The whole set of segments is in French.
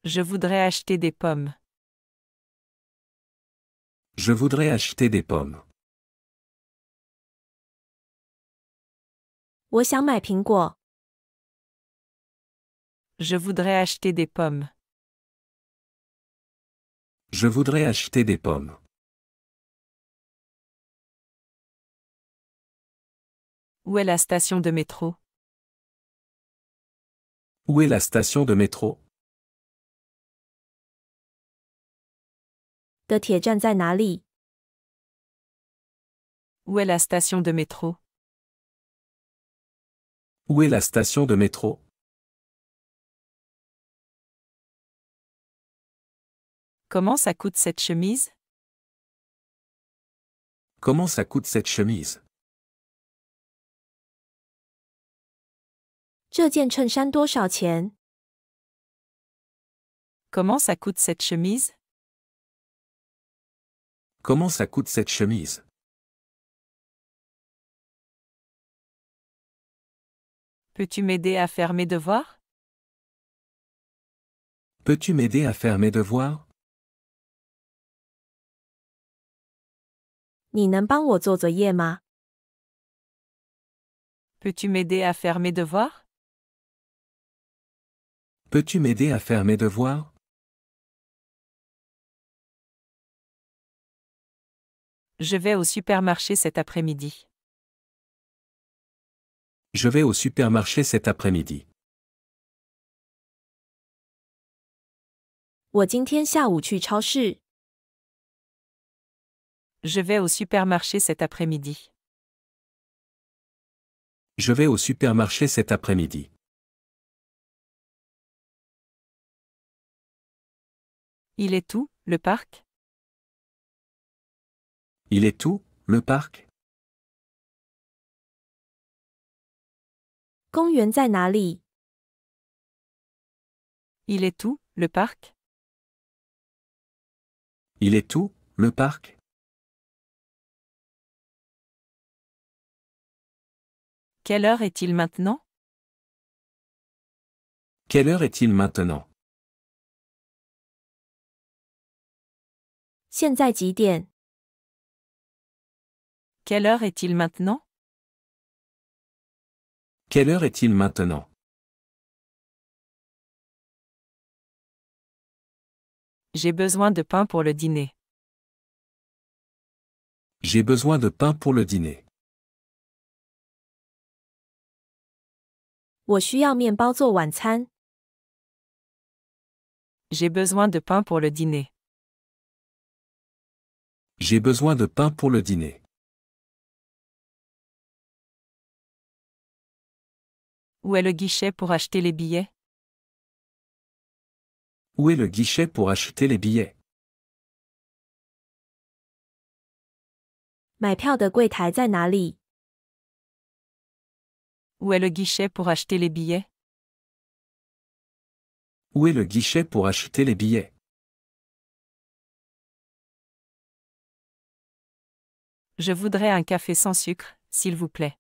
Je voudrais acheter des pommes. Je voudrais acheter des pommes. 我想买苹果。Je voudrais acheter des pommes. Je voudrais acheter des pommes. Où est la station de métro? Où est la station de métro? 的铁站在哪里？ Où est la station de métro? Où est la station de métro? Comment ça coûte cette chemise? Comment ça coûte cette chemise? 这件衬衫多少钱？ Comment ça coûte cette chemise? Comment ça coûte cette chemise? Peux-tu m'aider à faire mes devoirs? Peux-tu m'aider à faire mes devoirs? 你能帮我做作业吗？ Peux-tu m'aider à faire mes devoirs? Peux-tu m'aider à faire mes devoirs? Je vais au supermarché cet après-midi. Je vais au supermarché cet après-midi. 我今天下午去超市。 Je vais au supermarché cet après-midi. Je vais au supermarché cet après-midi. Il est où, le parc? Il est où, le parc? 公园在哪里？ Il est où, le parc? Il est où, le parc? Quelle heure est-il maintenant? Quelle heure est-il maintenant? 现在几点？ Quelle heure est-il maintenant? Quelle heure est-il maintenant? J'ai besoin de pain pour le dîner. J'ai besoin de pain pour le dîner. 我需要面包做晚餐。 J'ai besoin de pain pour le dîner. J'ai besoin de pain pour le dîner. Où est le guichet pour acheter les billets? Où est le guichet pour acheter les billets? 买票的柜台在哪里？ Où est le guichet pour acheter les billets? Où est le guichet pour acheter les billets? Je voudrais un café sans sucre, s'il vous plaît.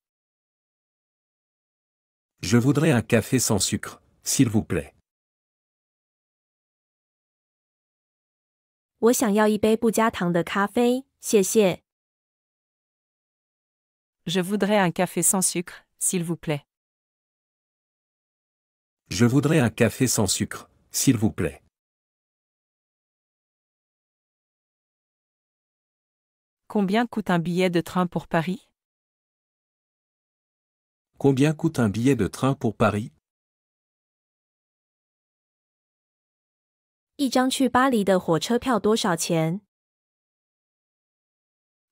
Je voudrais un café sans sucre, s'il vous plaît. 我想要一杯不加糖的咖啡，谢谢。 Je voudrais un café sans sucre, s'il vous plaît. Je voudrais un café sans sucre, s'il vous plaît. Combien coûte un billet de train pour Paris? Combien coûte un billet de train pour Paris? 一张去巴黎的火车票多少钱？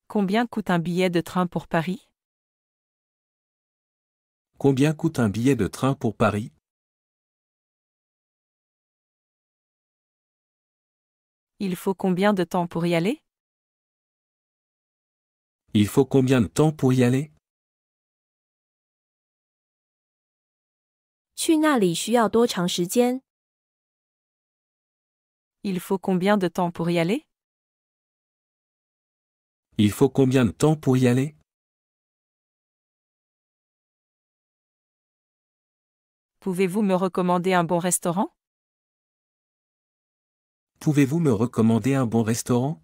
Combien coûte un billet de train pour Paris? Combien coûte un billet de train pour Paris? Il faut combien de temps pour y aller? Il faut combien de temps pour y aller? 去那里需要多长时间？ Il faut combien de temps pour y aller? Il faut combien de temps pour y aller? Pouvez-vous me recommander un bon restaurant? Pouvez-vous me recommander un bon restaurant?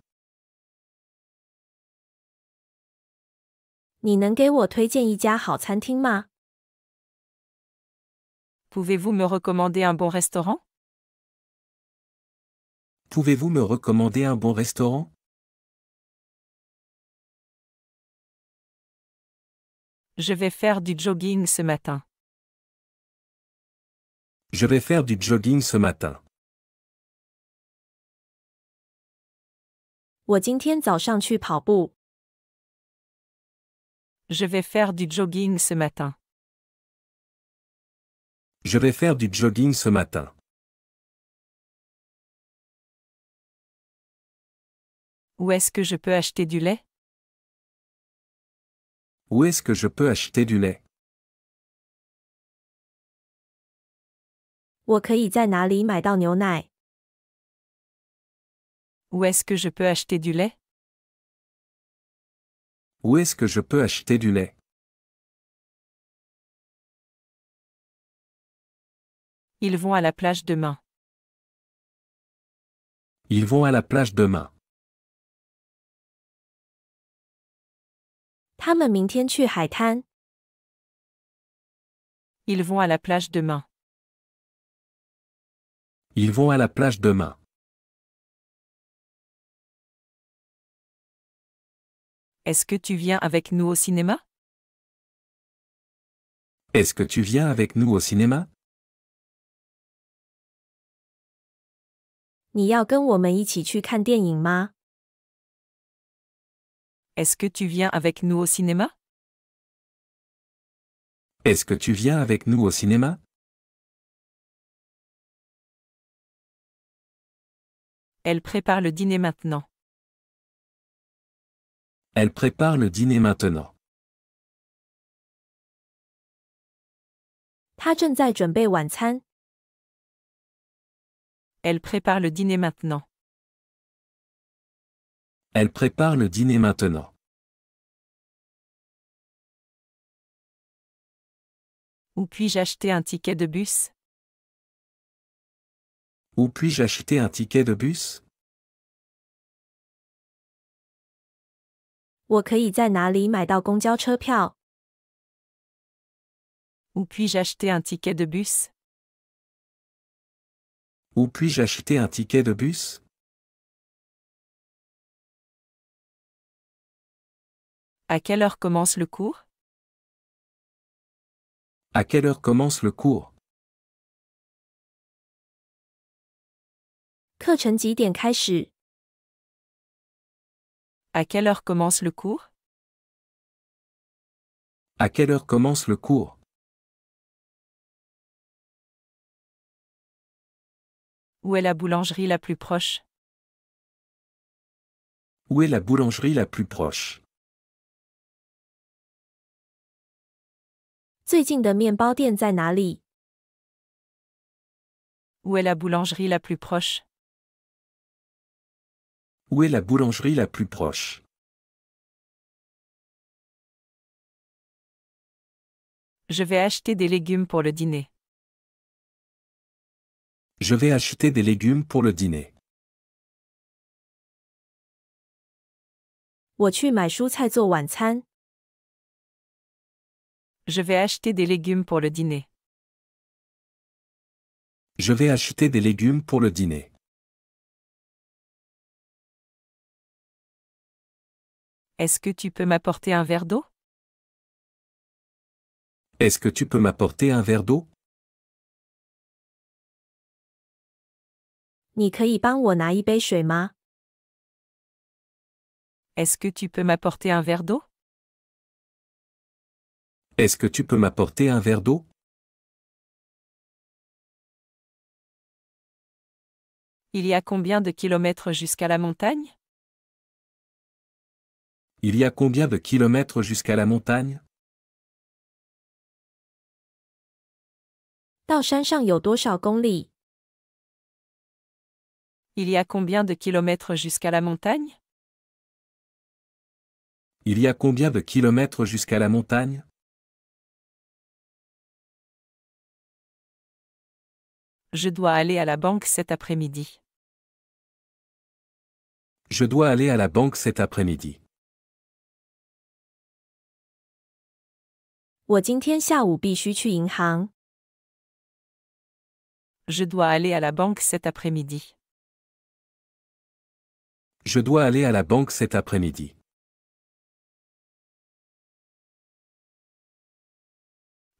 你能给我推荐一家好餐厅吗？ Pouvez-vous me recommander un bon restaurant? Pouvez-vous me recommander un bon restaurant? Je vais faire du jogging ce matin. Je vais faire du jogging ce matin. 我今天早上去跑步。Je vais faire du jogging ce matin. Je vais faire du jogging ce matin. Où est-ce que je peux acheter du lait? Où est-ce que je peux acheter du lait? 我可以在哪里买到牛奶？ Où est-ce que je peux acheter du lait? Où est-ce que je peux acheter du lait? Ils vont à la plage demain. Ils vont à la plage demain. 他们明天去海滩。 Ils vont à la plage demain. Ils vont à la plage demain. Est-ce que tu viens avec nous au cinéma? Est-ce que tu viens avec nous au cinéma? 你要跟我们一起去看电影吗？ Est-ce que tu viens avec nous au cinéma? Est-ce que tu viens avec nous au cinéma? Elle prépare le dîner maintenant. Elle prépare le dîner maintenant. 他正在准备晚餐。 Elle prépare le dîner maintenant. Elle prépare le dîner maintenant. Où puis-je acheter un ticket de bus? Où puis-je acheter un ticket de bus? 我可以在哪里买到公交车票？ Où puis-je acheter un ticket de bus? Où puis-je acheter un ticket de bus? À quelle heure commence le cours? À quelle heure commence le cours? 课程几点开始？ À quelle heure commence le cours? À quelle heure commence le cours? Où est la boulangerie la plus proche? Où est la boulangerie la plus proche? 最近的面包店在哪里？ Où est la boulangerie la plus proche? Où est la boulangerie la plus proche? Je vais acheter des légumes pour le dîner. Je vais acheter des légumes pour le dîner. 我去买蔬菜做晚餐。 Je vais acheter des légumes pour le dîner. Je vais acheter des légumes pour le dîner. Est-ce que tu peux m'apporter un verre d'eau? Est-ce que tu peux m'apporter un verre d'eau? 你可以帮我拿一杯水吗？ Est-ce que tu peux m'apporter un verre d'eau? Est-ce que tu peux m'apporter un verre d'eau? Il y a combien de kilomètres jusqu'à la montagne? Il y a combien de kilomètres jusqu'à la montagne? 到山上有多少公里？ Il y a combien de kilomètres jusqu'à la montagne? Il y a combien de kilomètres jusqu'à la montagne? Je dois aller à la banque cet après-midi. Je dois aller à la banque cet après-midi. 我今天下午必须去银行。Je dois aller à la banque cet après-midi. Je dois aller à la banque cet après-midi.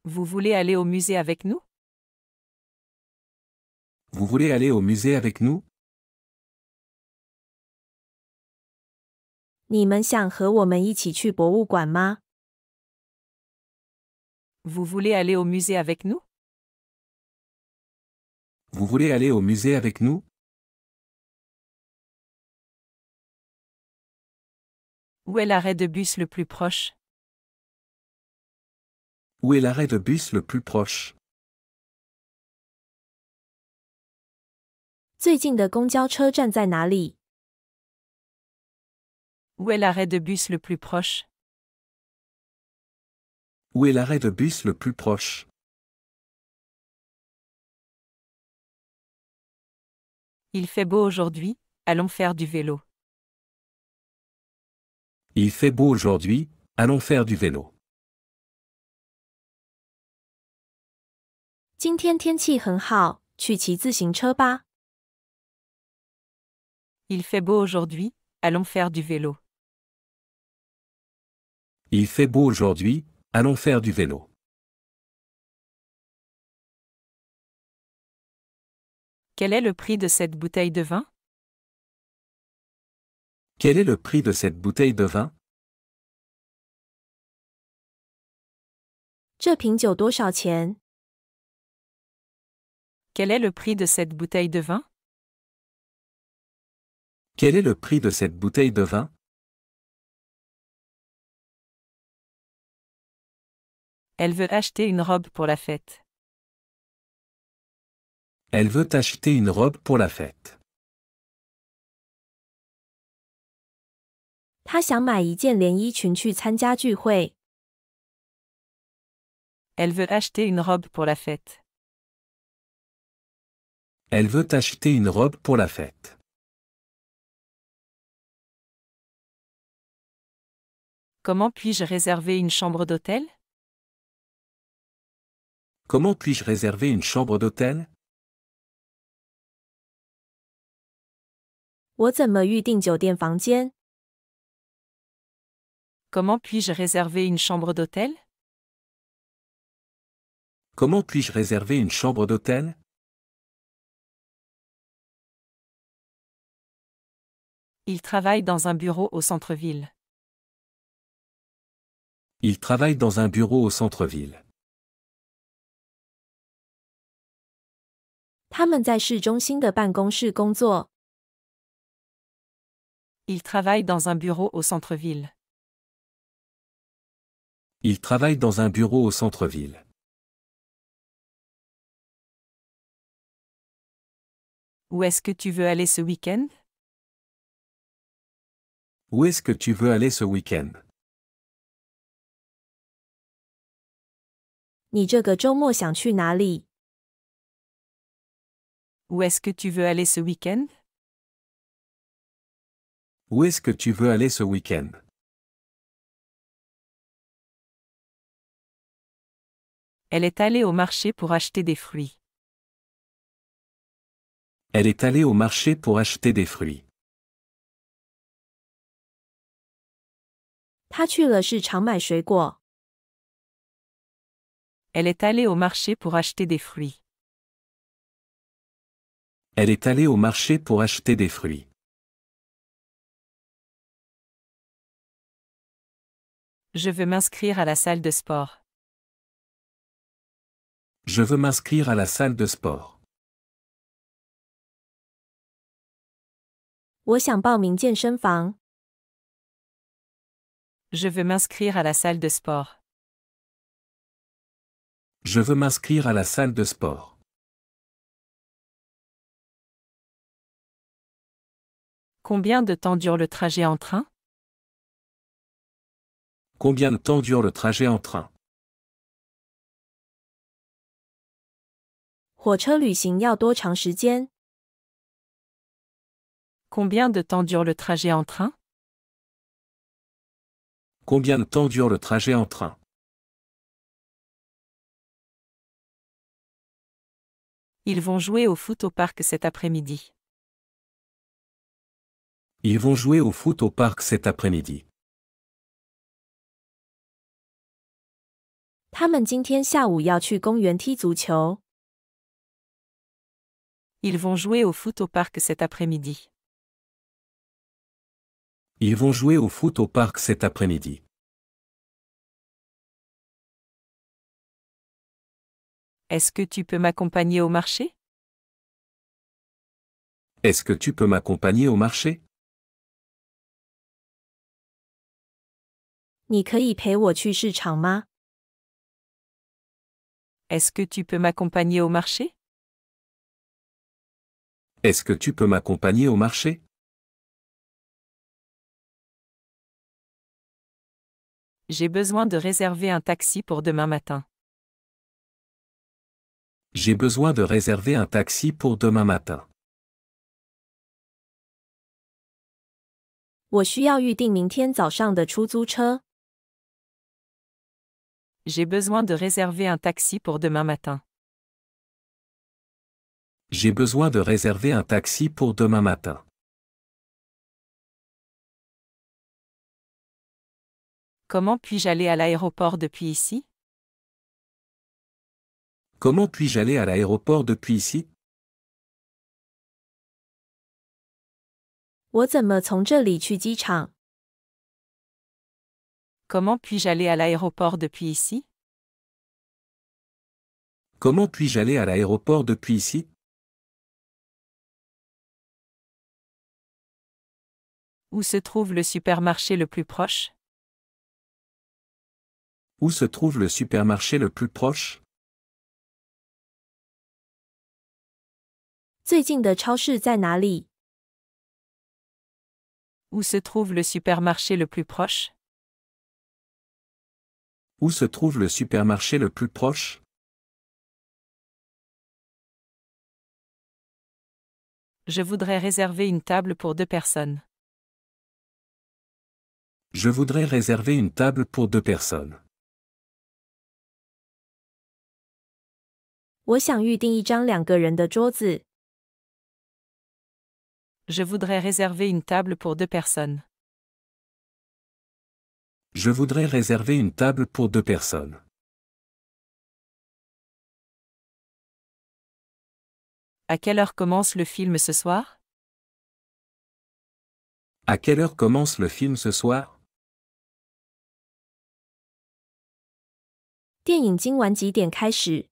Vous voulez aller au musée avec nous? Vous voulez aller au musée avec nous? 你们想和我们一起去博物馆吗？ Vous voulez aller au musée avec nous? Vous voulez aller au musée avec nous? Où est l'arrêt de bus le plus proche? Où est l'arrêt de bus le plus proche? 最近的公交车站在哪里？ Où est l'arrêt de bus le plus proche? Où est l'arrêt de bus le plus proche? Il fait beau aujourd'hui, allons faire du vélo. Il fait beau aujourd'hui, allons faire du vélo. 今天天气很好，去骑自行车吧。 Il fait beau aujourd'hui, allons faire du vélo. Il fait beau aujourd'hui, allons faire du vélo. Quel est le prix de cette bouteille de vin? Quel est le prix de cette bouteille de vin? 这瓶酒多少钱？ Quel est le prix de cette bouteille de vin? Quel est le prix de cette bouteille de vin? Elle veut acheter une robe pour la fête. Elle veut acheter une robe pour la fête. 她想买一件连衣裙去参加聚会。 Elle veut acheter une robe pour la fête. Elle veut acheter une robe pour la fête. Comment puis-je réserver une chambre d'hôtel? Comment puis-je réserver une chambre d'hôtel? 我怎么预订酒店房间？ Comment puis-je réserver une chambre d'hôtel? Comment puis-je réserver une chambre d'hôtel? Il travaille dans un bureau au centre-ville. Il travaille dans un bureau au centre-ville. 他们在市中心的办公室工作。 Il travaille dans un bureau au centre-ville. Il travaille dans un bureau au centre-ville. Où est-ce que tu veux aller ce week-end? Où est-ce que tu veux aller ce week-end? 你这个周末想去哪里？ Où est-ce que tu veux aller ce week-end? Où est-ce que tu veux aller ce week-end? Elle est allée au marché pour acheter des fruits. Elle est allée au marché pour acheter des fruits. 他去了市场买水果。 Elle est allée au marché pour acheter des fruits. Elle est allée au marché pour acheter des fruits. Je veux m'inscrire à la salle de sport. Je veux m'inscrire à la salle de sport. 我想报名健身房。 Je veux m'inscrire à la salle de sport. Je veux m'inscrire à la salle de sport. Combien de temps dure le trajet en train? Combien de temps dure le trajet en train? 火车旅行要多长时间？ Combien de temps dure le trajet en train? Combien de temps dure le trajet en train? Ils vont jouer au foot au parc cet après-midi. Ils vont jouer au foot au parc cet après-midi. 他们今天下午要去公园踢足球。Ils vont jouer au foot au parc cet après-midi. Ils vont jouer au foot au parc cet après-midi. Est-ce que tu peux m'accompagner au marché? Est-ce que tu peux m'accompagner au marché? 你可以陪我去市场吗？ Est-ce que tu peux m'accompagner au marché? Est-ce que tu peux m'accompagner au marché? J'ai besoin de réserver un taxi pour demain matin. J'ai besoin de réserver un taxi pour demain matin. 我需要预定明天早上的出租车。J'ai besoin de réserver un taxi pour demain matin. J'ai besoin de réserver un taxi pour demain matin. Comment puis-je aller à l'aéroport depuis ici? Comment puis-je aller à l'aéroport depuis ici? 我怎么从这里去机场？ Comment puis-je aller à l'aéroport depuis ici? Comment puis-je aller à l'aéroport depuis ici? Où se trouve le supermarché le plus proche? Où se trouve le supermarché le plus proche? 最近的超市在哪里？ Où se trouve le supermarché le plus proche? Où se trouve le supermarché le plus proche? Je voudrais réserver une table pour 2 personnes. Je voudrais réserver une table pour 2 personnes. 我想预定一张2个人的桌子。 Je voudrais réserver une table pour 2 personnes. Je voudrais réserver une table pour 2 personnes. À quelle heure commence le film ce soir? À quelle heure commence le film ce soir? 电影今晚几点开始？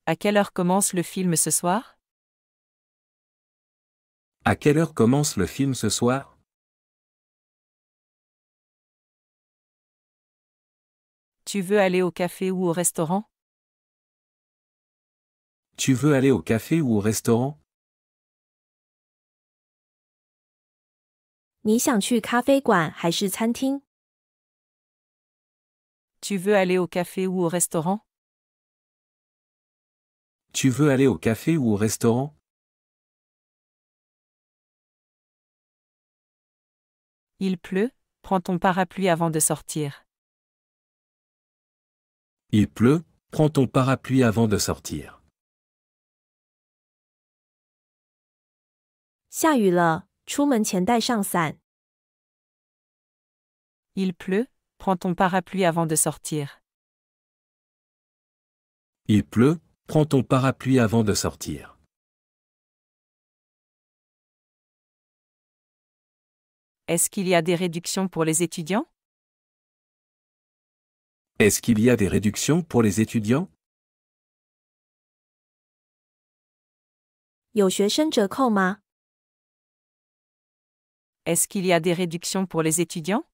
À quelle heure commence le film ce soir? À quelle heure commence le film ce soir? Tu veux aller au café ou au restaurant? Tu veux aller au café ou au restaurant? 你想去咖啡馆还是餐厅？ Tu veux aller au café ou au restaurant? Tu veux aller au café ou au restaurant? Il pleut, prends ton parapluie avant de sortir. Il pleut, prends ton parapluie avant de sortir. 下雨了，出门前带上伞。 Il pleut, prends ton parapluie avant de sortir. Il pleut, prends ton parapluie avant de sortir. Est-ce qu'il y a des réductions pour les étudiants? Est-ce qu'il y a des réductions pour les étudiants? 有学生折扣吗？ Est-ce qu'il y a des réductions pour les étudiants?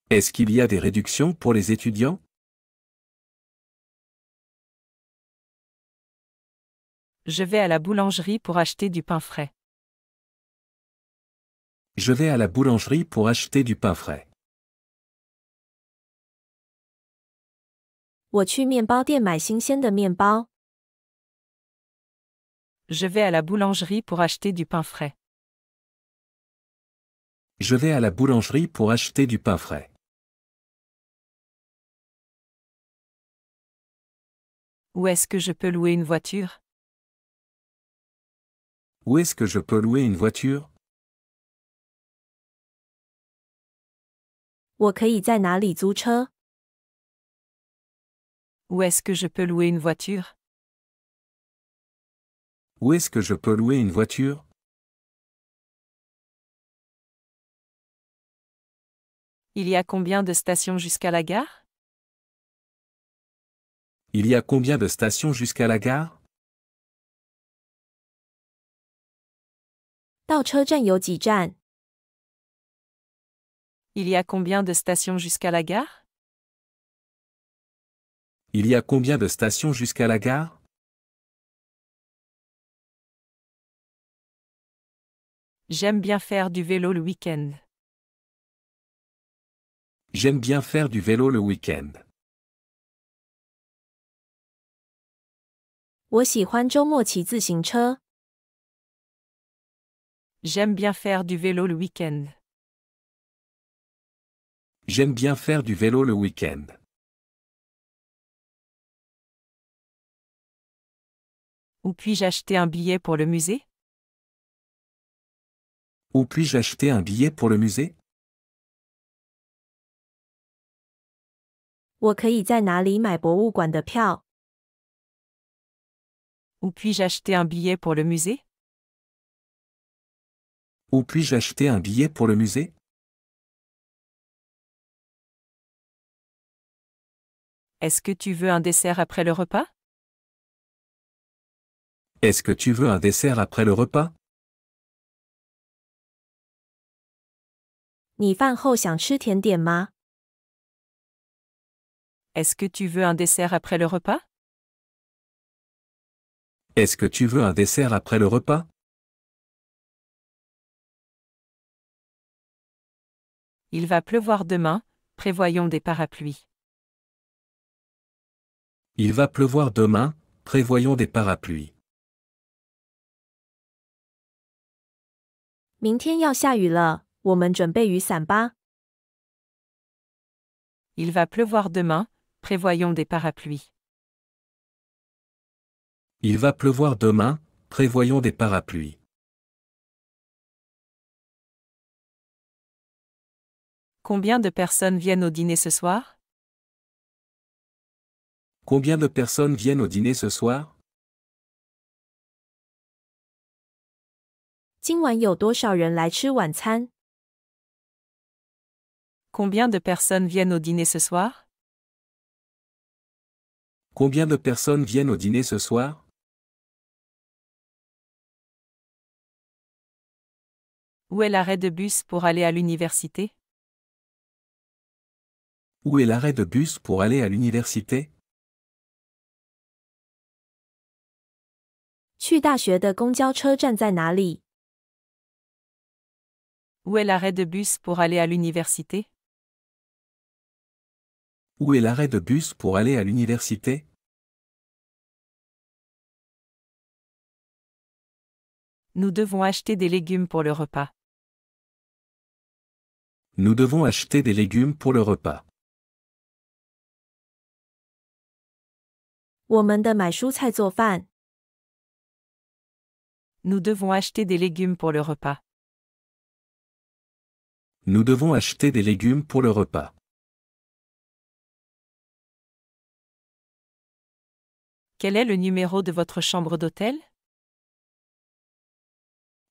Est-ce qu'il y a des réductions pour les étudiants? Je vais à la boulangerie pour acheter du pain frais. Je vais à la boulangerie pour acheter du pain frais. 我去面包店买新鲜的面包。Je vais à la boulangerie pour acheter du pain frais. Je vais à la boulangerie pour acheter du pain frais. Où est-ce que je peux louer une voiture? Où est-ce que je peux louer une voiture? 我可以在哪里租车？ Où est-ce que je peux louer une voiture? Où est-ce que je peux louer une voiture? Il y a combien de stations jusqu'à la gare? Il y a combien de stations jusqu'à la gare? 到车站有几站？ Il y a combien de stations jusqu'à la gare? Il y a combien de stations jusqu'à la gare? J'aime bien faire du vélo le week-end. J'aime bien faire du vélo le week-end. 我喜欢周末骑自行车。 J'aime bien faire du vélo le week-end. J'aime bien faire du vélo le week-end. Où puis-je acheter un billet pour le musée? Où puis-je acheter un billet pour le musée? 我可以在哪里买博物馆的票？ Où puis-je acheter un billet pour le musée? Où puis-je acheter un billet pour le musée? Est-ce que tu veux un dessert après le repas? Est-ce que tu veux un dessert après le repas? 你饭后想吃甜点吗？ Est-ce que tu veux un dessert après le repas? Est-ce que tu veux un dessert après le repas? Il va pleuvoir demain, prévoyons des parapluies. Il va pleuvoir demain, prévoyons des parapluies. 明天要下雨了，我们准备雨伞吧。 Il va pleuvoir demain, prévoyons des parapluies. Il va pleuvoir demain, prévoyons des parapluies. Combien de personnes viennent au dîner ce soir? Combien de personnes viennent au dîner ce soir? 今晚有多少人来吃晚餐？ Combien de personnes viennent au dîner ce soir? Combien de personnes viennent au dîner ce soir? Où est l'arrêt de bus pour aller à l'université? Où est l'arrêt de bus pour aller à l'université? 去大学的公交车站在哪里？ Où est l'arrêt de bus pour aller à l'université? Où est l'arrêt de bus pour aller à l'université? Nous devons acheter des légumes pour le repas. Nous devons acheter des légumes pour le repas. 我们的买蔬菜做饭。 Nous devons acheter des légumes pour le repas. Nous devons acheter des légumes pour le repas. Quel est le numéro de votre chambre d'hôtel?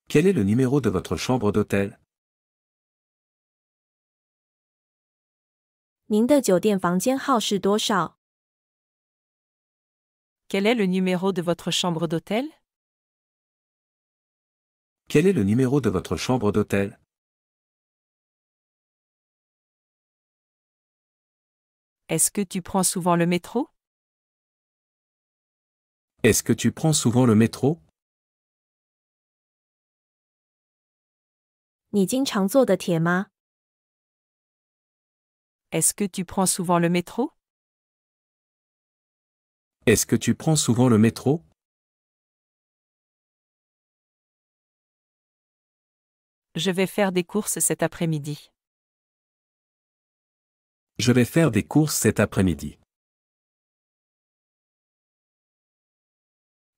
Quel est le numéro de votre chambre d'hôtel? 您的酒店房间号是多少？ Quel est le numéro de votre chambre d'hôtel? Quel est le numéro de votre chambre d'hôtel? Est-ce que tu prends souvent le métro? Est-ce que tu prends souvent le métro? 你经常坐的铁吗？ Est-ce que tu prends souvent le métro? Est-ce que tu prends souvent le métro? Je vais faire des courses cet après-midi. Je vais faire des courses cet après-midi.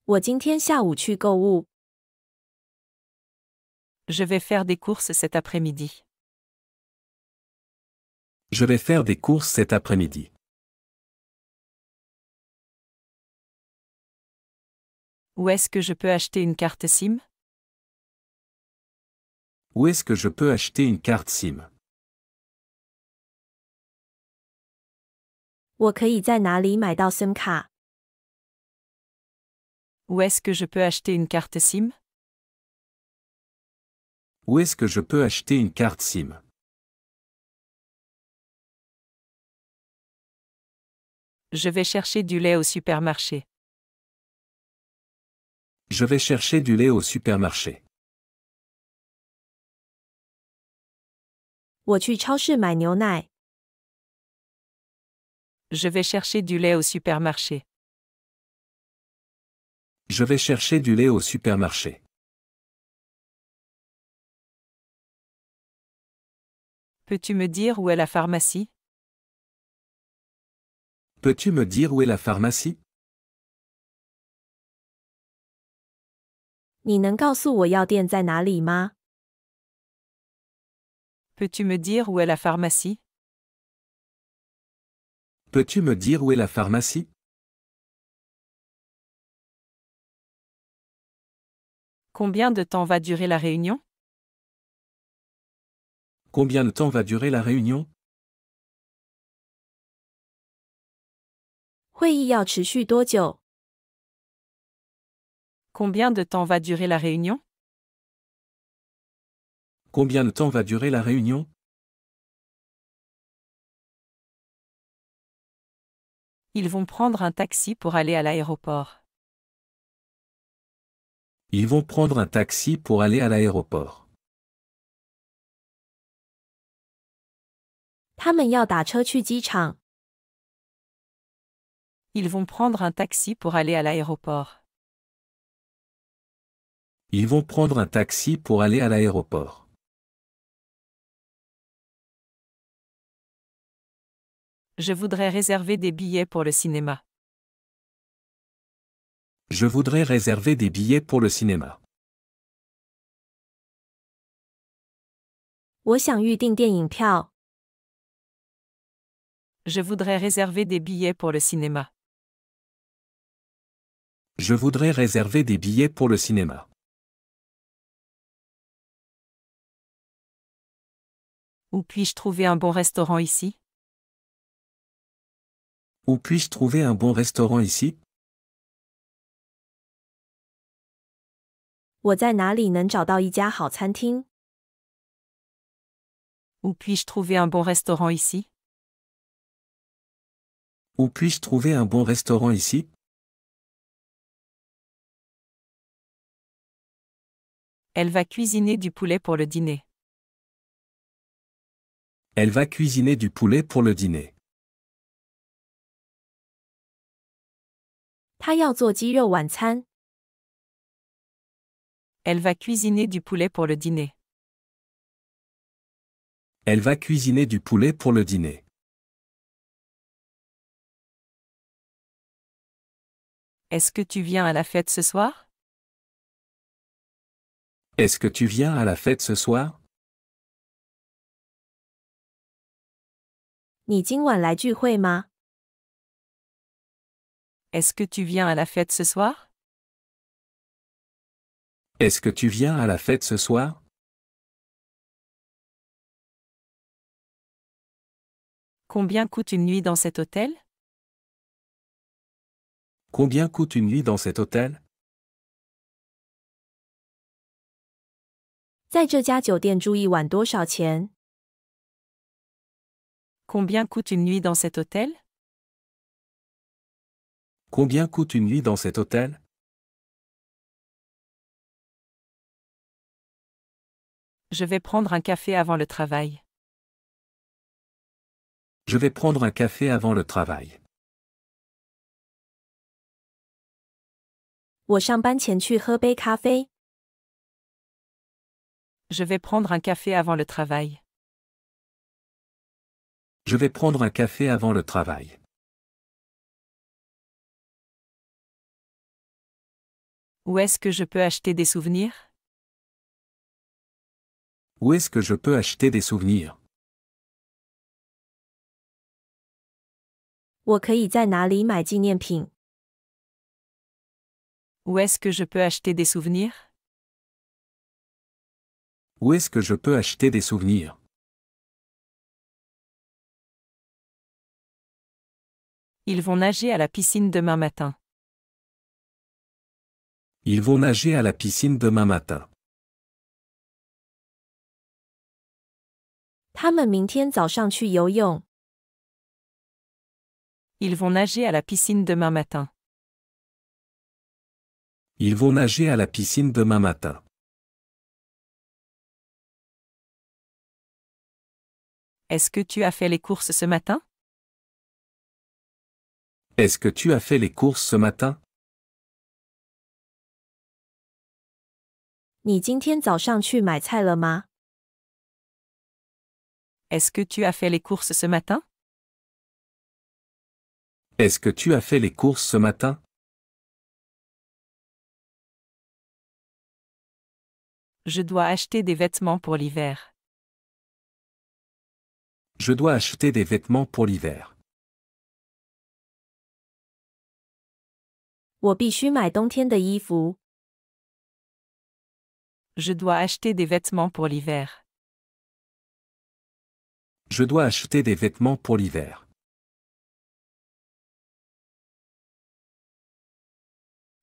我今天下午去购物。Je vais faire des courses cet après-midi. Je vais faire des courses cet après-midi. Où est-ce que je peux acheter une carte SIM? Où est-ce que je peux acheter une carte SIM? 我可以在哪里买到 SIM 卡？ Où est-ce que je peux acheter une carte SIM? Où est-ce que je peux acheter une carte SIM? Je vais chercher du lait au supermarché. Je vais chercher du lait au supermarché. 我去超市买牛奶。Je vais chercher du lait au supermarché. Je vais chercher du lait au supermarché. Peux-tu me dire où est la pharmacie? Peux-tu me dire où est la pharmacie? 你能告诉我药店在哪里吗？ Peux-tu me dire où est la pharmacie? Peux-tu me dire où est la pharmacie? Combien de temps va durer la réunion? Combien de temps va durer la réunion? 会议要持续多久？ Combien de temps va durer la réunion? Combien de temps va durer la réunion? Ils vont prendre un taxi pour aller à l'aéroport. Ils vont prendre un taxi pour aller à l'aéroport. 他们要打车去机场。 Ils vont prendre un taxi pour aller à l'aéroport. Ils vont prendre un taxi pour aller à l'aéroport. Je voudrais réserver des billets pour le cinéma. Je voudrais réserver des billets pour le cinéma. 我想预订电影票。 Je voudrais réserver des billets pour le cinéma. Je voudrais réserver des billets pour le cinéma. Où puis-je trouver un bon restaurant ici? Où puis-je trouver un bon restaurant ici? 我在哪里能找到一家好餐厅？ Où puis-je trouver un bon restaurant ici? Où puis-je trouver un bon restaurant ici? Elle va cuisiner du poulet pour le dîner. Elle va cuisiner du poulet pour le dîner. 他要做鸡肉晚餐。 Elle va cuisiner du poulet pour le dîner. Elle va cuisiner du poulet pour le dîner. Est-ce que tu viens à la fête ce soir? Est-ce que tu viens à la fête ce soir? 你今晚来聚会吗？ Est-ce que tu viens à la fête ce soir? Est-ce que tu viens à la fête ce soir? Combien coûte une nuit dans cet hôtel? Combien coûte une nuit dans cet hôtel? 在这家酒店住一晚多少钱？ Combien coûte une nuit dans cet hôtel? Combien coûte une nuit dans cet hôtel? Je vais prendre un café avant le travail. Je vais prendre un café avant le travail. 我上班前去喝杯咖啡。Je vais prendre un café avant le travail. Je vais prendre un café avant le travail. Où est-ce que je peux acheter des souvenirs? Où est-ce que je peux acheter des souvenirs? 我可以在哪里买纪念品？ Où est-ce que je peux acheter des souvenirs? Où est-ce que je peux acheter des souvenirs? Ils vont nager à la piscine demain matin. Ils vont nager à la piscine demain matin. 他们明天早上去游泳。 Ils vont nager à la piscine demain matin. Ils vont nager à la piscine demain matin. Est-ce que tu as fait les courses ce matin? Est-ce que tu as fait les courses ce matin? 你今天早上去买菜了吗？ Est-ce que tu as fait les courses ce matin? Est-ce que tu as fait les courses ce matin? Je dois acheter des vêtements pour l'hiver. Je dois acheter des vêtements pour l'hiver. 我必须买冬天的衣服。 Je dois acheter des vêtements pour l'hiver. Je dois acheter des vêtements pour l'hiver.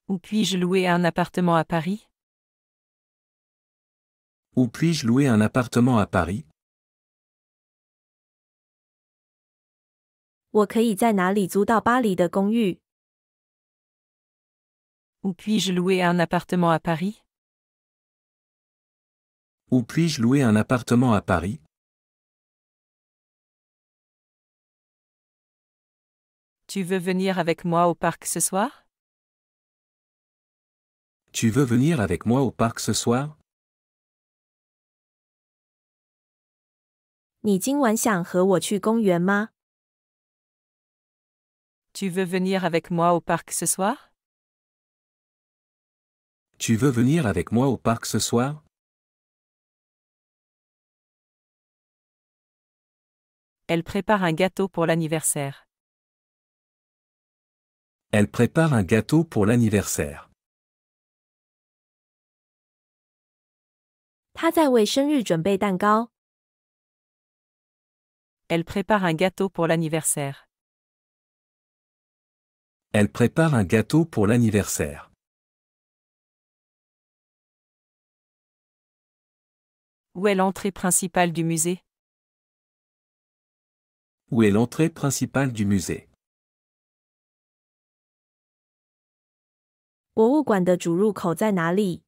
Où puis-je louer un appartement à Paris? Où puis-je louer un appartement à Paris? 我可以在哪里租到巴黎的公寓？ Où puis-je louer un appartement à Paris? Où puis-je louer un appartement à Paris? Tu veux venir avec moi au parc ce soir? Tu veux venir avec moi au parc ce soir? 你今晚想和我去公园吗？ Tu veux venir avec moi au parc ce soir? Tu veux venir avec moi au parc ce soir? Elle prépare un gâteau pour l'anniversaire. Elle prépare un gâteau pour l'anniversaire. 她在为生日准备蛋糕。 Elle prépare un gâteau pour l'anniversaire. Elle prépare un gâteau pour l'anniversaire. Où est l'entrée principale du musée? Où est l'entrée principale du musée? 博物馆的主入口在哪里？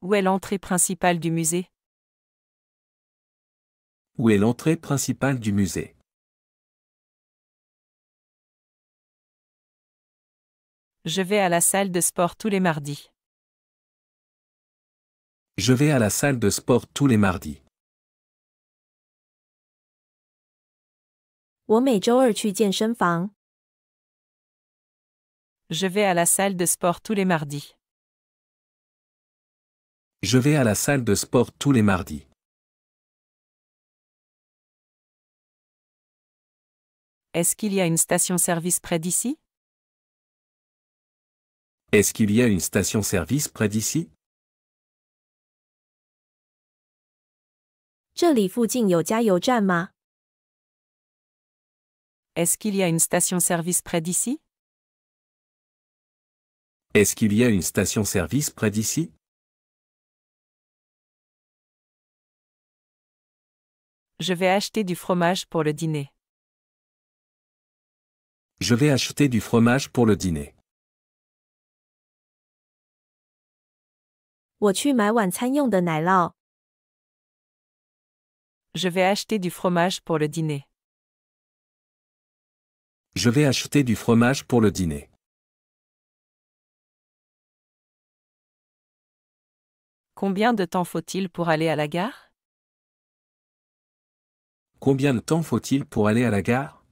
Où est l'entrée principale du musée? Où est l'entrée principale du musée? Je vais à la salle de sport tous les mardis. Je vais à la salle de sport tous les mardis. 我每周二去健身房。 Je vais à la salle de sport tous les mardis. Je vais à la salle de sport tous les mardis. Est-ce qu'il y a une station-service près d'ici? Est-ce qu'il y a une station-service près d'ici? 这里附近有加油站吗？ Est-ce qu'il y a une station-service près d'ici? Est-ce qu'il y a une station-service près d'ici? Je vais acheter du fromage pour le dîner. Je vais acheter du fromage pour le dîner. 我去买晚餐用的奶酪。 Je vais acheter du fromage pour le dîner. Je vais acheter du fromage pour le dîner. Combien de temps faut-il pour aller à la gare? Combien de temps faut-il pour aller à la gare?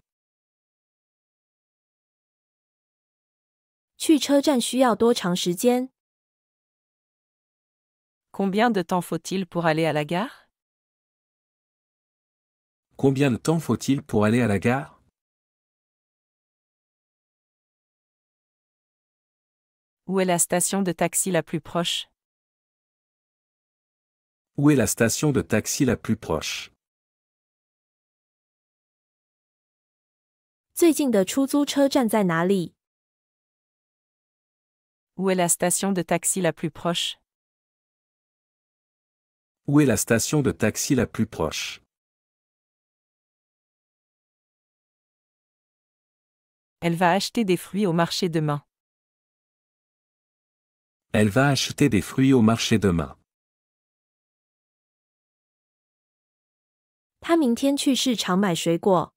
去车站需要多长时间？ Combien de temps faut-il pour aller à la gare? Combien de temps faut-il pour aller à la gare? Où est la station de taxi la plus proche? Où est la station de taxi la plus proche? 最近的出租车站在哪里？ Où est la station de taxi la plus proche? Où est la station de taxi la plus proche? Elle va acheter des fruits au marché demain. Elle va acheter des fruits au marché demain. 他明天去市场买水果。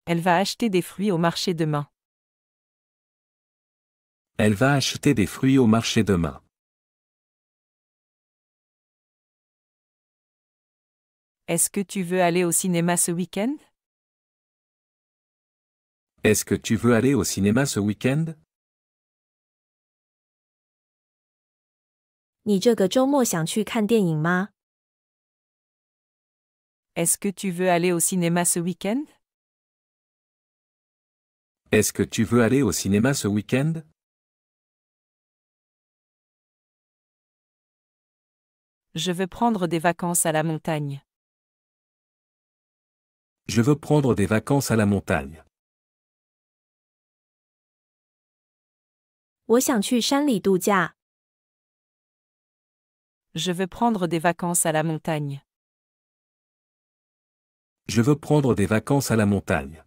Elle va acheter des fruits au marché demain. Elle va acheter des fruits au marché demain. Est-ce que tu veux aller au cinéma ce week-end? Est-ce que tu veux aller au cinéma ce week-end? 你这个周末想去看电影吗？ Est-ce que tu veux aller au cinéma ce week-end? Est-ce que tu veux aller au cinéma ce week-end? Je veux prendre des vacances à la montagne. Je veux prendre des vacances à la montagne. 我想去山里度假。 Je veux prendre des vacances à la montagne. Je veux prendre des vacances à la montagne.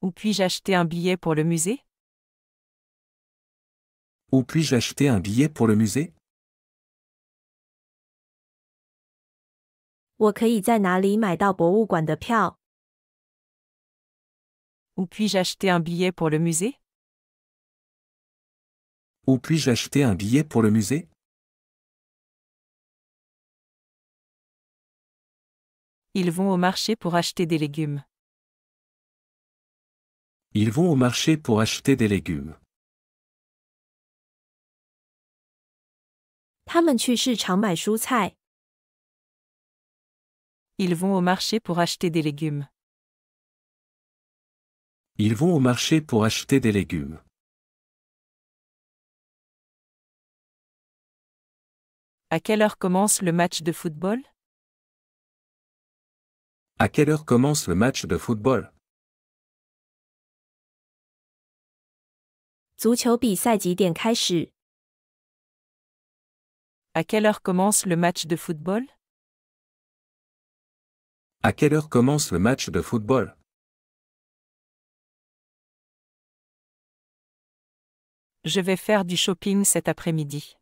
Où puis-je acheter un billet pour le musée? Où puis-je acheter un billet pour le musée? 我可以在哪里买到博物馆的票？ Où puis-je acheter un billet pour le musée? Où puis-je acheter un billet pour le musée? Ils vont au marché pour acheter des légumes. Ils vont au marché pour acheter des légumes. 他们去市场买蔬菜。 Ils vont au marché pour acheter des légumes. Ils vont au marché pour acheter des légumes. À quelle heure commence le match de football? À quelle heure commence le match de football? 足球比赛几点开始？ À quelle heure commence le match de football? À quelle heure commence le match de football? Je vais faire du shopping cet après-midi.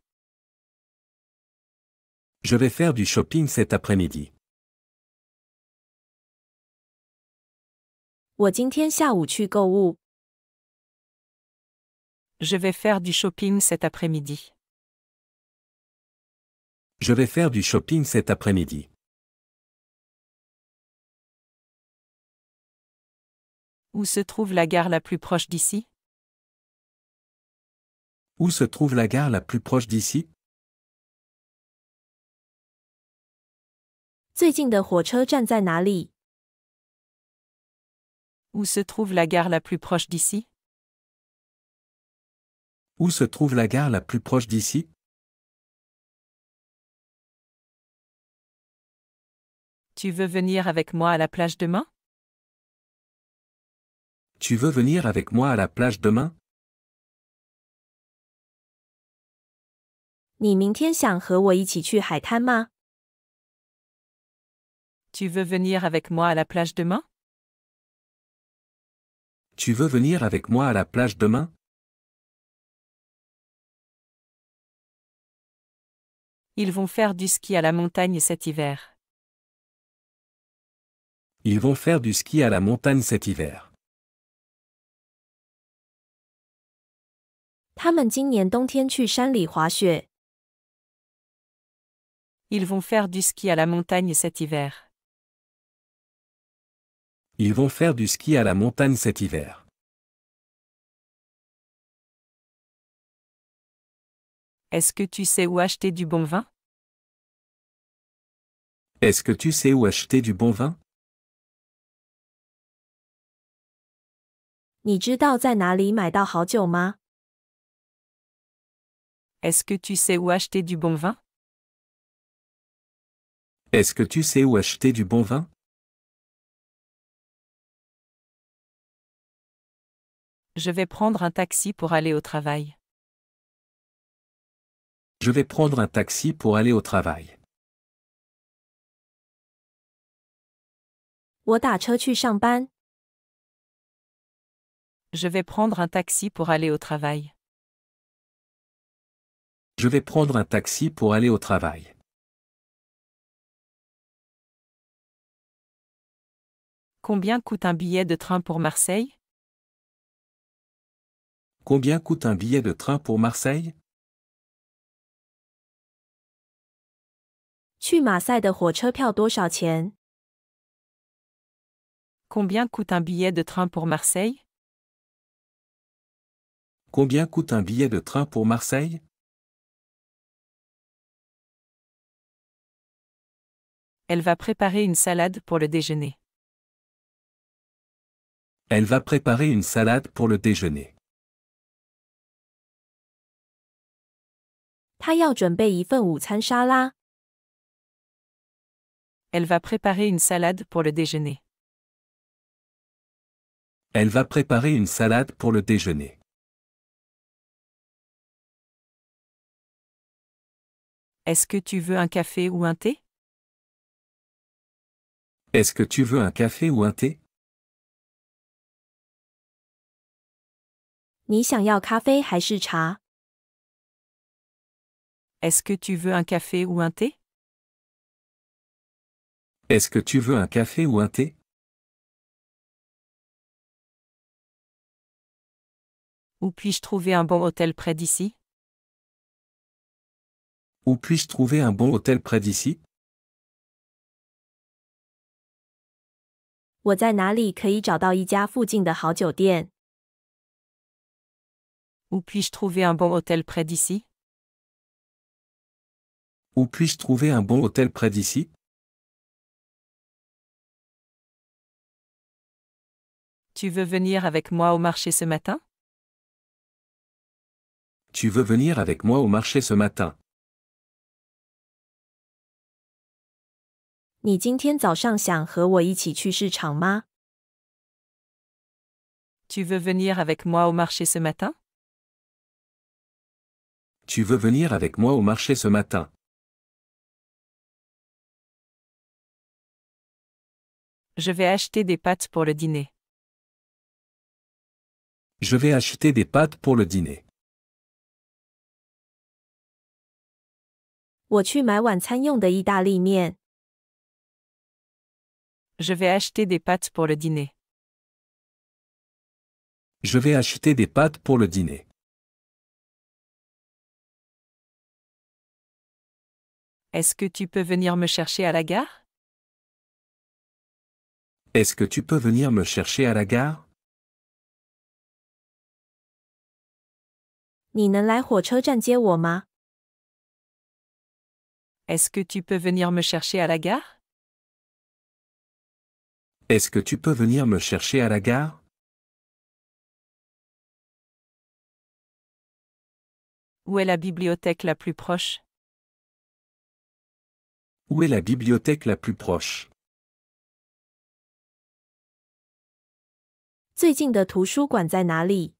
Je vais faire du shopping cet après-midi. 我今天下午去购物。 Je vais faire du shopping cet après-midi. Je vais faire du shopping cet après-midi. Où se trouve la gare la plus proche d'ici? Où se trouve la gare la plus proche d'ici? 最近的火车站在哪里？ Où se trouve la gare la plus proche d'ici? Où se trouve la gare la plus proche d'ici? Tu veux venir avec moi à la plage demain? Tu veux venir avec moi à la plage demain? 你明天想和我一起去海滩吗？ Tu veux venir avec moi à la plage demain? Tu veux venir avec moi à la plage demain? Ils vont faire du ski à la montagne cet hiver. Ils vont faire du ski à la montagne cet hiver. 他们今年冬天去山里滑雪。Ils vont faire du ski à la montagne cet hiver. Ils vont faire du ski à la montagne cet hiver. Est-ce que tu sais où acheter du bon vin? Est-ce que tu sais où acheter du bon vin? 你知道在哪里买到好酒吗？ Est-ce que tu sais où acheter du bon vin? Est-ce que tu sais où acheter du bon vin? Je vais prendre un taxi pour aller au travail. Je vais prendre un taxi pour aller au travail. 我打车去上班。Je vais prendre un taxi pour aller au travail. Je vais prendre un taxi pour aller au travail. Combien coûte un billet de train pour Marseille? Combien coûte un billet de train pour Marseille? 去马赛的火车票多少钱？ Combien coûte un billet de train pour Marseille? Combien coûte un billet de train pour Marseille? Elle va préparer une salade pour le déjeuner. Elle va préparer une salade pour le déjeuner. 他要准备一份午餐沙拉。Elle va préparer une salade pour le déjeuner. Elle va préparer une salade pour le déjeuner. Est-ce que tu veux un café ou un thé? Est-ce que tu veux un café ou un thé? 你想要咖啡还是茶？ Est-ce que tu veux un café ou un thé? Est-ce que tu veux un café ou un thé? Où puis-je trouver un bon hôtel près d'ici? Où puis-je trouver un bon hôtel près d'ici? 我在哪里可以找到一家附近的好酒店？ Où puis-je trouver un bon hôtel près d'ici? Où puis-je trouver un bon hôtel près d'ici? Tu veux venir avec moi au marché ce matin? Tu veux venir avec moi au marché ce matin? 你今天早上想和我一起去市场吗？ Tu veux venir avec moi au marché ce matin? Tu veux venir avec moi au marché ce matin? Je vais acheter des pâtes pour le dîner. Je vais acheter des pâtes pour le dîner. 我去买晚餐用的意大利面。 Je vais acheter des pâtes pour le dîner. Je vais acheter des pâtes pour le dîner. Est-ce que tu peux venir me chercher à la gare? Est-ce que tu peux venir me chercher à la gare? 你能来火车站接我吗？ Est-ce que tu peux venir me chercher à la gare? Est-ce que tu peux venir me chercher à la gare? Où est la bibliothèque la plus proche? Où est la bibliothèque la plus proche? 最近的图书馆在哪里？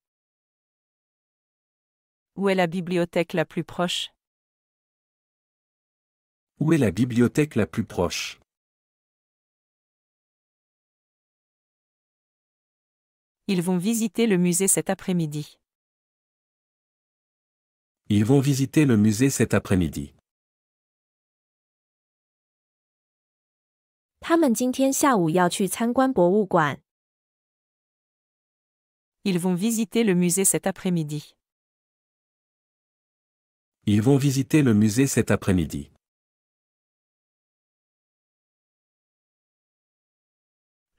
Où est la bibliothèque la plus proche? Où est la bibliothèque la plus proche? Ils vont visiter le musée cet après-midi. Ils vont visiter le musée cet après-midi. 他们今天下午要去参观博物馆。 Ils vont visiter le musée cet après-midi. Ils vont visiter le musée cet après-midi.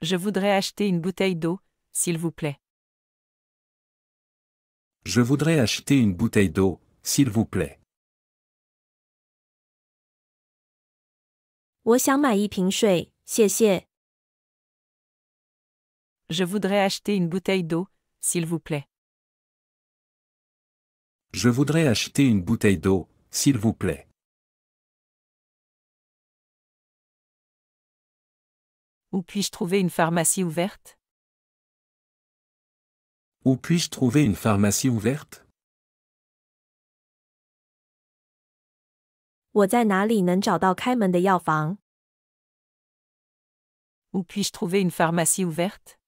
Je voudrais acheter une bouteille d'eau, s'il vous plaît. Je voudrais acheter une bouteille d'eau, s'il vous plaît. 我想买一瓶水，谢谢。Je voudrais acheter une bouteille d'eau, s'il vous plaît. Je voudrais acheter une bouteille d'eau, s'il vous plaît. Où puis-je trouver une pharmacie ouverte? Où puis-je trouver une pharmacie ouverte? 我在哪里能找到开门的药房？ Où puis-je trouver une pharmacie ouverte?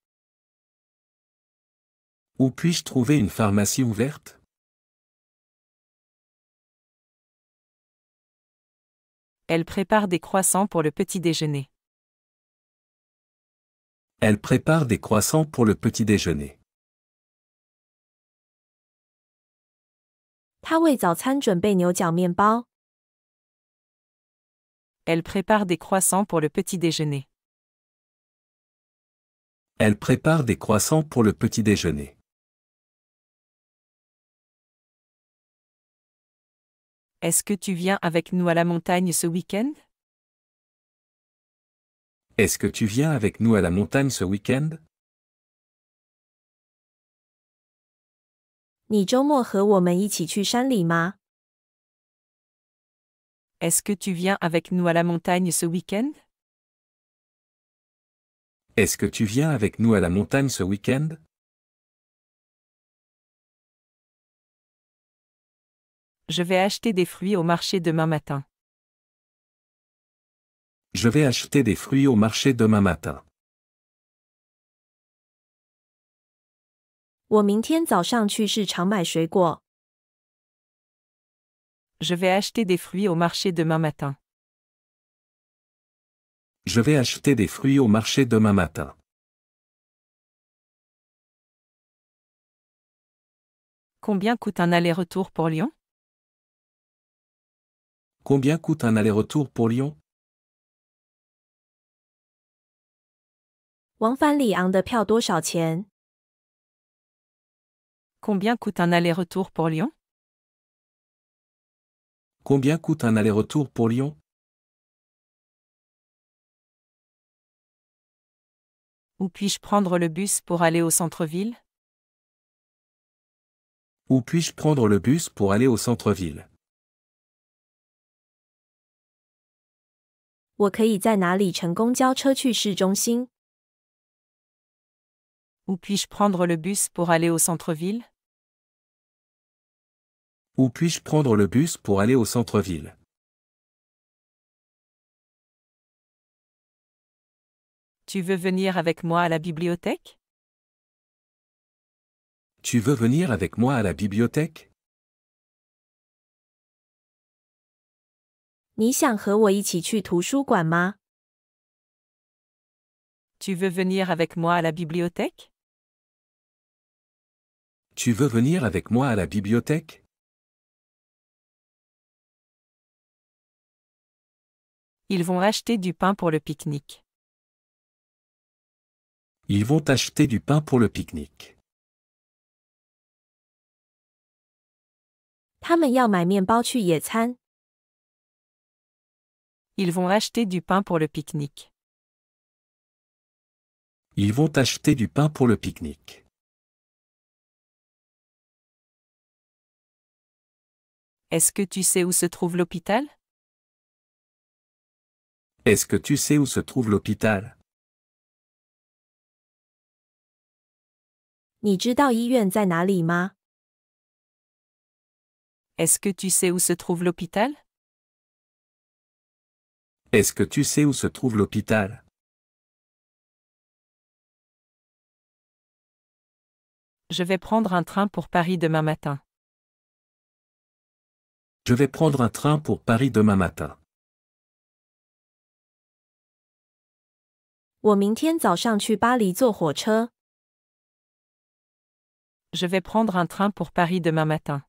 Où puis-je trouver une pharmacie ouverte? Elle prépare des croissants pour le petit déjeuner. Elle prépare des croissants pour le petit déjeuner. 他为早餐准备牛角面包。 Elle prépare des croissants pour le petit déjeuner. Elle prépare des croissants pour le petit déjeuner. Est-ce que tu viens avec nous à la montagne ce week-end? Est-ce que tu viens avec nous à la montagne ce week-end? 你周末和我们一起去山里吗？ Est-ce que tu viens avec nous à la montagne ce week-end? Est-ce que tu viens avec nous à la montagne ce week-end? Je vais acheter des fruits au marché demain matin. Je vais acheter des fruits au marché demain matin. 我明天早上去市场买水果。 Je vais acheter des fruits au marché demain matin. Je vais acheter des fruits au marché demain matin. Combien coûte un aller-retour pour Lyon? Combien coûte un aller-retour pour Lyon? 往返里昂的票多少钱？ Combien coûte un aller-retour pour Lyon? Combien coûte un aller-retour pour Lyon? Où puis-je prendre le bus pour aller au centre-ville? Où puis-je prendre le bus pour aller au centre-ville? 我可以在哪里乘公交车去市中心？ Où puis-je prendre le bus pour aller au centre-ville? Où puis-je prendre le bus pour aller au centre-ville? Tu veux venir avec moi à la bibliothèque? Tu veux venir avec moi à la bibliothèque? 你想和我一起去图书馆吗？ Tu veux venir avec moi à la bibliothèque? Tu veux venir avec moi à la bibliothèque? Ils vont acheter du pain pour le pique-nique. Ils vont acheter du pain pour le pique-nique. 他们要买面包去野餐。 Ils vont acheter du pain pour le pique-nique. Ils vont acheter du pain pour le pique-nique. Est-ce que tu sais où se trouve l'hôpital? Est-ce que tu sais où se trouve l'hôpital? 你知道医院在哪里吗？ Est-ce que tu sais où se trouve l'hôpital? Est-ce que tu sais où se trouve l'hôpital? Je vais prendre un train pour Paris demain matin. Je vais prendre un train pour Paris demain matin. 我明天早上去巴黎坐火车。 Je vais prendre un train pour Paris demain matin.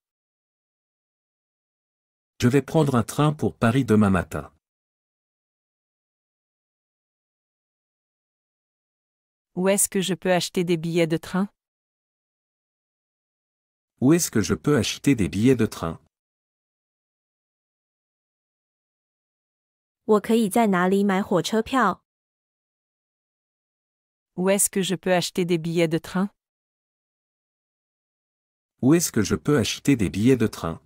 Je vais prendre un train pour Paris demain matin. Où est-ce que je peux acheter des billets de train? Où est-ce que je peux acheter des billets de train? 我可以在哪里买火车票？ Où est-ce que je peux acheter des billets de train? Où est-ce que je peux acheter des billets de train?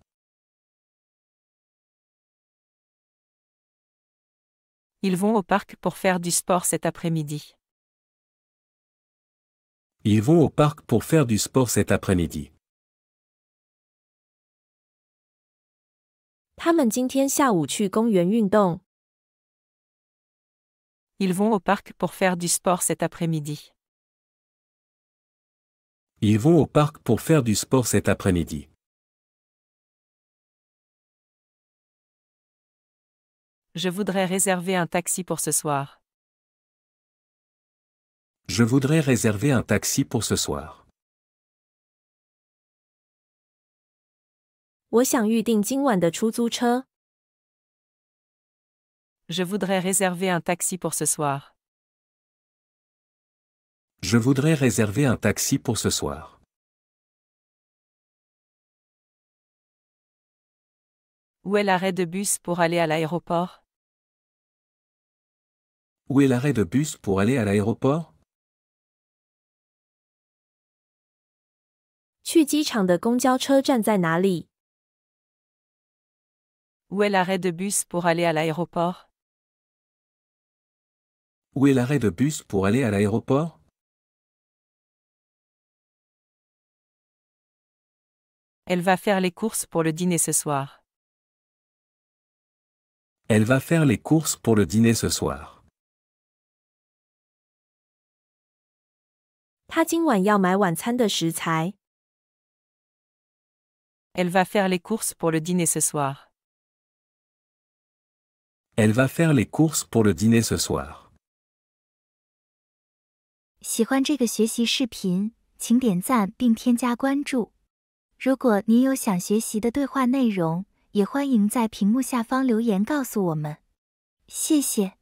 Ils vont au parc pour faire du sport cet après-midi. Ils vont au parc pour faire du sport cet après-midi. 他们今天下午去公园运动。 Ils vont au parc pour faire du sport cet après-midi. Ils vont au parc pour faire du sport cet après-midi. Je voudrais réserver un taxi pour ce soir. Je voudrais réserver un taxi pour ce soir. 我想预定今晚的出租车。 Je voudrais réserver un taxi pour ce soir. Je voudrais réserver un taxi pour ce soir. Où est l'arrêt de bus pour aller à l'aéroport? Où est l'arrêt de bus pour aller à l'aéroport? 去机场的公交车站在哪里？ Où est l'arrêt de bus pour aller à l'aéroport? Où est l'arrêt de bus pour aller à l'aéroport? Elle va faire les courses pour le dîner ce soir. Elle va faire les courses pour le dîner ce soir. 他今晚要买晚餐的食材。 Elle va faire les courses pour le dîner ce soir. Elle va faire les courses pour le dîner ce soir. 喜欢这个学习视频，请点赞并添加关注。如果您有想学习的对话内容，也欢迎在屏幕下方留言告诉我们。谢谢。